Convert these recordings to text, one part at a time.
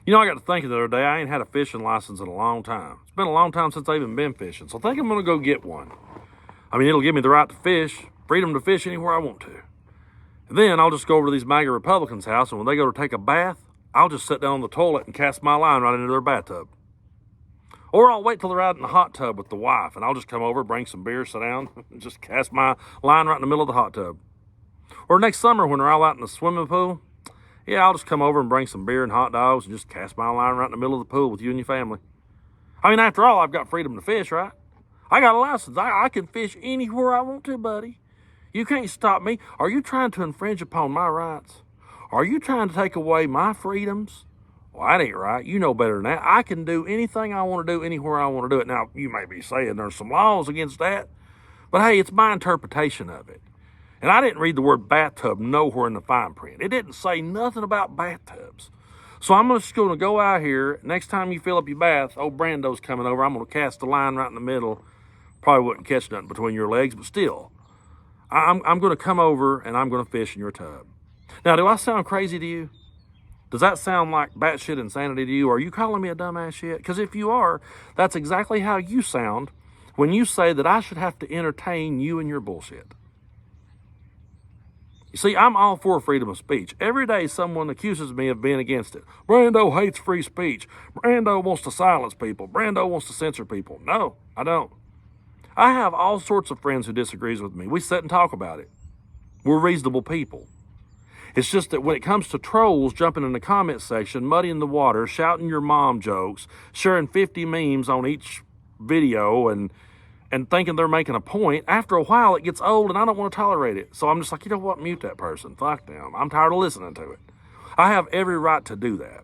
You know, I got to thinking the other day, I ain't had a fishing license in a long time. It's been a long time since I've even been fishing, so I think I'm going to go get one. I mean, it'll give me the right to fish, freedom to fish anywhere I want to. And then I'll just go over to these MAGA Republicans' house, and when they go to take a bath, I'll just sit down on the toilet and cast my line right into their bathtub. Or I'll wait till they're out in the hot tub with the wife, and I'll just come over, bring some beer, sit down, and just cast my line right in the middle of the hot tub. Or next summer when they're all out in the swimming pool, yeah, I'll just come over and bring some beer and hot dogs and just cast my line right in the middle of the pool with you and your family. I mean, after all, I've got freedom to fish, right? I got a license. I can fish anywhere I want to, buddy. You can't stop me. Are you trying to infringe upon my rights? Are you trying to take away my freedoms? Well, that ain't right. You know better than that. I can do anything I want to do anywhere I want to do it. Now, you may be saying there's some laws against that, but hey, it's my interpretation of it. And I didn't read the word bathtub nowhere in the fine print. It didn't say nothing about bathtubs. So I'm just going to go out here. Next time you fill up your bath, old Brando's coming over. I'm going to cast the line right in the middle. Probably wouldn't catch nothing between your legs, but still. I'm going to come over and I'm going to fish in your tub. Now, do I sound crazy to you? Does that sound like batshit insanity to you? Are you calling me a dumbass yet? Because if you are, that's exactly how you sound when you say that I should have to entertain you and your bullshit. You see, I'm all for freedom of speech. Every day someone accuses me of being against it. Brando hates free speech. Brando wants to silence people. Brando wants to censor people. No, I don't. I have all sorts of friends who disagree with me. We sit and talk about it. We're reasonable people. It's just that when it comes to trolls jumping in the comment section, muddying the water, shouting your mom jokes, sharing 50 memes on each video and thinking they're making a point, after a while it gets old and I don't want to tolerate it. So I'm just like, you know what, mute that person. Fuck them. I'm tired of listening to it. I have every right to do that.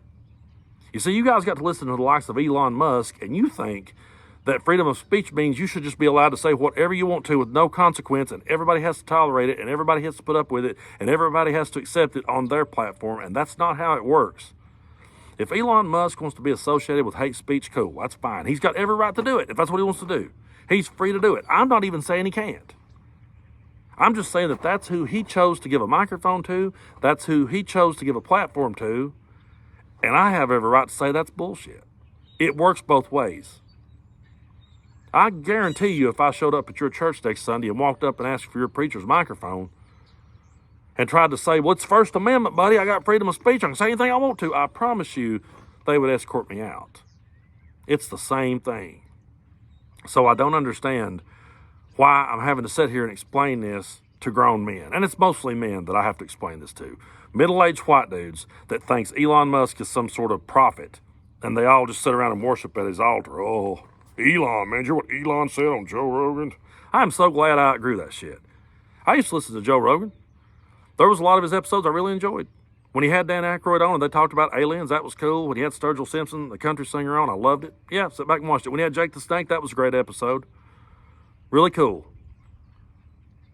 You see, you guys got to listen to the likes of Elon Musk, and you think that freedom of speech means you should just be allowed to say whatever you want to with no consequence, and everybody has to tolerate it, and everybody has to put up with it, and everybody has to accept it on their platform, and that's not how it works. If Elon Musk wants to be associated with hate speech, cool, that's fine. He's got every right to do it if that's what he wants to do. He's free to do it. I'm not even saying he can't. I'm just saying that that's who he chose to give a microphone to, that's who he chose to give a platform to, and I have every right to say that's bullshit. It works both ways. I guarantee you if I showed up at your church next Sunday and walked up and asked for your preacher's microphone and tried to say, well, it's First Amendment, buddy, I got freedom of speech, I can say anything I want to, I promise you they would escort me out. It's the same thing. So I don't understand why I'm having to sit here and explain this to grown men. And it's mostly men that I have to explain this to. Middle-aged white dudes that thinks Elon Musk is some sort of prophet, and they all just sit around and worship at his altar. Oh, Elon, man, you hear what Elon said on Joe Rogan? I'm so glad I outgrew that shit. I used to listen to Joe Rogan. There was a lot of his episodes I really enjoyed. When he had Dan Aykroyd on and they talked about aliens, that was cool. When he had Sturgill Simpson, the country singer, on, I loved it. Yeah, sit back and watched it. When he had Jake the Snake, that was a great episode. Really cool.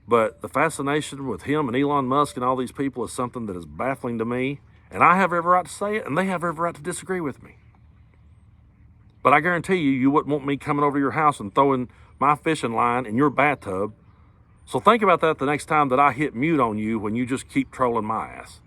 But the fascination with him and Elon Musk and all these people is something that is baffling to me. And I have every right to say it, and they have every right to disagree with me. But I guarantee you, you wouldn't want me coming over to your house and throwing my fishing line in your bathtub. So think about that the next time that I hit mute on you when you just keep trolling my ass.